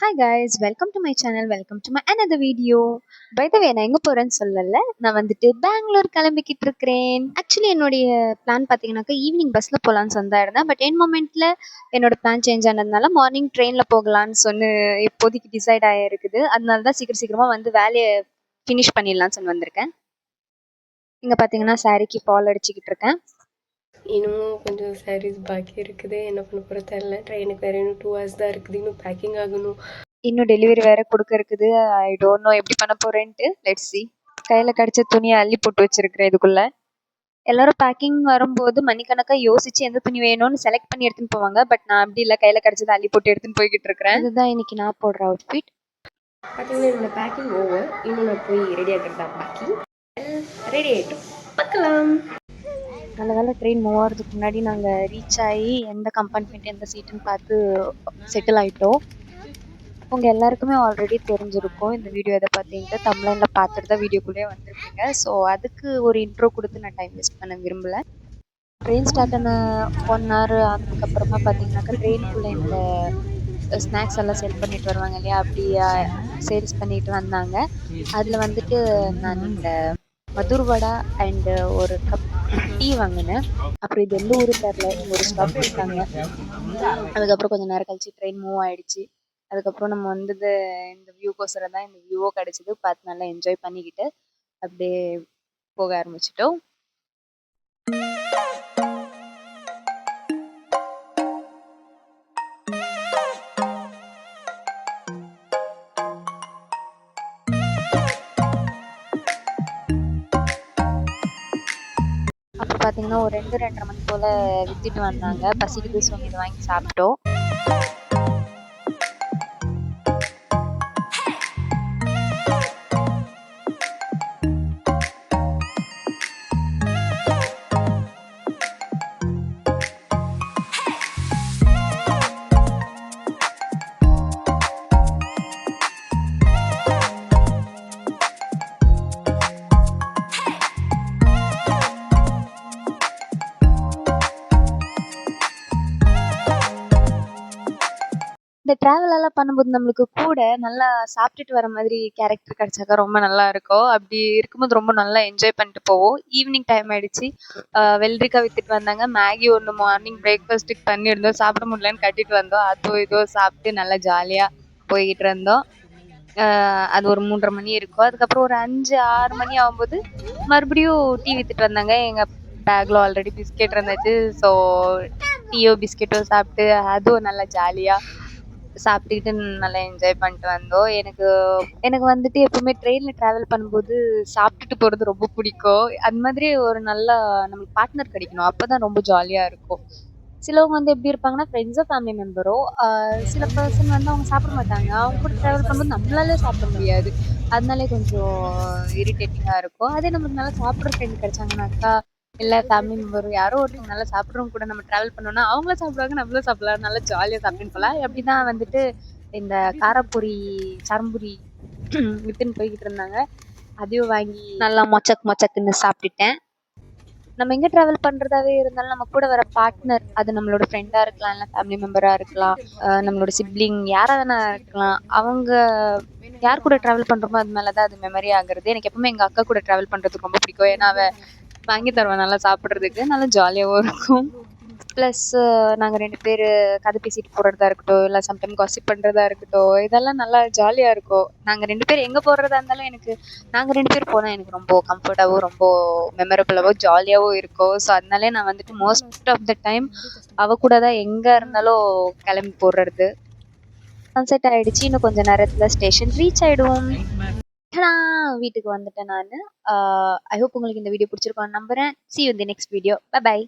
Hi guys, welcome to my channel, welcome to my another video. By the way, நான் எங்கே போகிறேன்னு சொல்லலை. நான் வந்துட்டு பெங்களூர் கிளம்பிக்கிட்டு இருக்கிறேன். ஆக்சுவலி என்னுடைய பிளான் பார்த்தீங்கன்னாக்கா ஈவினிங் பஸ்ஸில் போகலான்னு சொந்தா பட் என் மொமெண்ட்டில் என்னோட பிளான் சேஞ்ச் ஆனதுனால மார்னிங் ட்ரெயினில் போகலான்னு இப்போதைக்கு டிசைட் ஆகிருக்குது. அதனால தான் சீக்கிரமாக வந்து வேலையை ஃபினிஷ் பண்ணிடலான்னு வந்திருக்கேன். இங்கே பார்த்தீங்கன்னா சாரிக்கு ஃபால் அடிச்சுக்கிட்டு இருக்கேன். இன்னும் கொஞ்சம் சாரீஸ் பாக்கி இருக்குது. என்ன பண்ண போகிற தெரில. ட்ரெயினுக்கு வேறு இன்னும் 2 hours தான் இருக்குது. இன்னும் பேக்கிங் ஆகணும். இன்னும் டெலிவரி வேறு கொடுக்க இருக்குது. ஐ டோன்ட் நோ எப்படி பண்ண போகிறேன்ட்டு. Let's see. கையில் கடிச்ச துணியை அள்ளி போட்டு வச்சுருக்கிறேன் இதுக்குள்ளே. எல்லாரும் பேக்கிங் வரும்போது மணிக்கணக்காக யோசிச்சு எந்த துணி வேணும்னு செலக்ட் பண்ணி எடுத்துன்னு போவாங்க. பட் நான் அப்படி இல்லை, கையில் கடிச்சதை அள்ளி போட்டு எடுத்துன்னு போய்கிட்டு இருக்கிறேன். இதுதான் இன்னைக்கு நான் போடுற அவுட்ஃபிட். பார்த்தீங்கன்னா என்னோட பேக்கிங் ஓவர். இன்னும் நான் போய் ரெடி ஆகிறது தான் பாக்கி. ரெடி ஆகிட்டு பார்க்கலாம். நல்ல வேலை ட்ரெயின் மூவ் ஆகிறதுக்கு முன்னாடி நாங்கள் ரீச் ஆகி எந்த கம்பார்ட்மெண்ட் எந்த சீட்டுன்னு பார்த்து செட்டில் ஆகிட்டோம். உங்கள் எல்லாருக்குமே ஆல்ரெடி தெரிஞ்சிருக்கும் இந்த வீடியோ எதை பார்த்தீங்கன்னா தமிழ்ல பார்த்துட்டு தான் வீடியோக்குள்ளேயே வந்திருப்பீங்க. ஸோ அதுக்கு ஒரு இன்ட்ரோ கொடுத்து நான் டைம் வேஸ்ட் பண்ண விரும்பலை. ட்ரெயின் ஸ்டார்ட் ஆன 1 hour அதுக்கப்புறமா பார்த்தீங்கன்னாக்கா ட்ரெயினுக்குள்ளே இந்த ஸ்நாக்ஸ் எல்லாம் சேல் பண்ணிட்டு வருவாங்க இல்லையா, அப்படி சேல்ஸ் பண்ணிட்டு வந்தாங்க. அதில் வந்துட்டு நான் இந்த மதுர் வடா அண்டு ஒரு கப் டீ வாங்கினேன். அப்புறம் இது எந்த ஊரும் தெரில, இங்கே ஒரு ஸ்டாப் இருக்காங்க. அதுக்கப்புறம் கொஞ்சம் நேரம் கழிச்சு ட்ரெயின் மூவ் ஆகிடுச்சு. அதுக்கப்புறம் நம்ம வந்தது இந்த வியூக்கோசரம் தான். இந்த வியூவோ கிடச்சிது, பார்த்து நல்லா என்ஜாய் பண்ணிக்கிட்டு அப்படியே போக ஆரம்பிச்சிட்டோம். அப்புறம் பார்த்தீங்கன்னா ஒரு 2-2:30 மணி போல் விற்றுட்டு வந்தாங்க. பசிக்குது சொல்லி வாங்கி சாப்பிட்டோம். இந்த ட்ராவலெல்லாம் பண்ணும்போது நம்மளுக்கு கூட நல்லா சாப்பிட்டுட்டு வர மாதிரி கேரக்டர் கிடச்சாக்கா ரொம்ப நல்லா இருக்கும். அப்படி இருக்கும்போது ரொம்ப நல்லா என்ஜாய் பண்ணிட்டு போவோம். ஈவினிங் டைம் ஆகிடுச்சு. வெள்ளரிக்காய் விற்றுட்டு வந்தாங்க. மேகி ஒன்று மார்னிங் பிரேக்ஃபாஸ்ட்டுக்கு பண்ணியிருந்தோம். சாப்பிட முடியலன்னு கட்டிட்டு வந்தோம். அதோ இதோ சாப்பிட்டு நல்லா ஜாலியாக போய்கிட்டு இருந்தோம். அது ஒரு 3:30 மணி இருக்கும். அதுக்கப்புறம் ஒரு 5-6 மணி ஆகும்போது மறுபடியும் டீ விற்றுட்டு வந்தாங்க. எங்கள் பேக்கில் ஆல்ரெடி பிஸ்கெட் இருந்துச்சு. ஸோ டீயோ பிஸ்கெட்டோ சாப்பிட்டு அதுவும் நல்லா ஜாலியாக சாப்பிட்டுக்கிட்டு நல்லா என்ஜாய் பண்ணிட்டு வந்தோம். எனக்கு வந்துட்டு எப்பவுமே ட்ரெயினில் ட்ராவல் பண்ணும்போது சாப்பிட்டுட்டு போகிறது ரொம்ப பிடிக்கும். அது மாதிரி ஒரு நல்ல நம்மளுக்கு பார்ட்னர் கிடைக்கணும், அப்போ தான் ரொம்ப ஜாலியாக இருக்கும். சிலவங்க வந்து எப்படி இருப்பாங்கன்னா ஃப்ரெண்ட்ஸோ ஃபேமிலி மெம்பரோ, சில பர்சன் வந்து அவங்க சாப்பிட மாட்டாங்க. அவங்க கூட ட்ராவல் பண்ணும்போது நம்மளாலே சாப்பிட முடியாது. அதனாலே கொஞ்சம் இரிட்டேட்டிங்காக இருக்கும். அதே நம்மளுக்கு நல்லா சாப்பிட்ற ஃப்ரெண்ட் கிடைச்சாங்கனாக்கா, இல்லை ஃபேமிலி மெம்பர் யாரோ ஒருத்தவங்க நல்லா சாப்பிட்றவங்க கூட நம்ம ட்ராவல் பண்ணோம்னா அவங்களும் சாப்பிடுவாங்க, நம்மளும் சாப்பிடலாம், நல்லா ஜாலியாக சாப்பிட்டுன்னு போகலாம். அப்படி தான் வந்துட்டு இந்த காரப்பொரி சரம்புரி விற்றுன்னு போய்கிட்டு இருந்தாங்க. அதையும் வாங்கி நல்லா மொச்சக்குன்னு சாப்பிட்டுட்டேன். நம்ம எங்கே ட்ராவல் பண்ணுறதாவே இருந்தாலும் நம்ம கூட வர பார்ட்னர், அது நம்மளோட ஃப்ரெண்டாக இருக்கலாம், இல்லை ஃபேமிலி மெம்பராக இருக்கலாம், நம்மளோட சிப்ளிங் யாராக தானே இருக்கலாம். அவங்க யார் கூட ட்ராவல் பண்ணுறோமோ அது மேலே தான் அது மெமரி ஆகுறது. எனக்கு எப்பவுமே எங்கள் அக்கா கூட ட்ராவல் பண்ணுறதுக்கு ரொம்ப பிடிக்கும். ஏன்னா அவள் வாங்கி தருவேன் நல்லா சாப்பிட்றதுக்கு, நல்லா ஜாலியாகவும் இருக்கும். ப்ளஸ் நாங்கள் 2 பேர் கதை பேசிட்டு போகிறதா இருக்கட்டும், இல்லை சம்டைம் காசிப் பண்ணுறதா இருக்கட்டும், இதெல்லாம் நல்லா ஜாலியாக இருக்கும். நாங்கள் 2 பேர் எங்கே போகிறதா இருந்தாலும் நாங்கள் 2 பேர் போனால் எனக்கு ரொம்ப கம்ஃபர்ட்டாகவும் ரொம்ப மெமரபுளாகவும் ஜாலியாகவும் இருக்கும். ஸோ அதனாலே நான் வந்துட்டு மோஸ்ட் ஆஃப் த டைம் அவள் கூட தான் எங்கே இருந்தாலும் கிளம்பி போடுறது. சன்செட் ஆகிடுச்சு. இன்னும் கொஞ்சம் நேரத்தில் ஸ்டேஷன் ரீச் ஆகிடுவோம். வீட்டுக்கு வந்துட்டேன் நான். ஐ ஹோப் உங்களுக்கு இந்த வீடியோ பிடிச்சிருக்கோன்னு நம்புகிறேன். See you in the next video. Bye bye.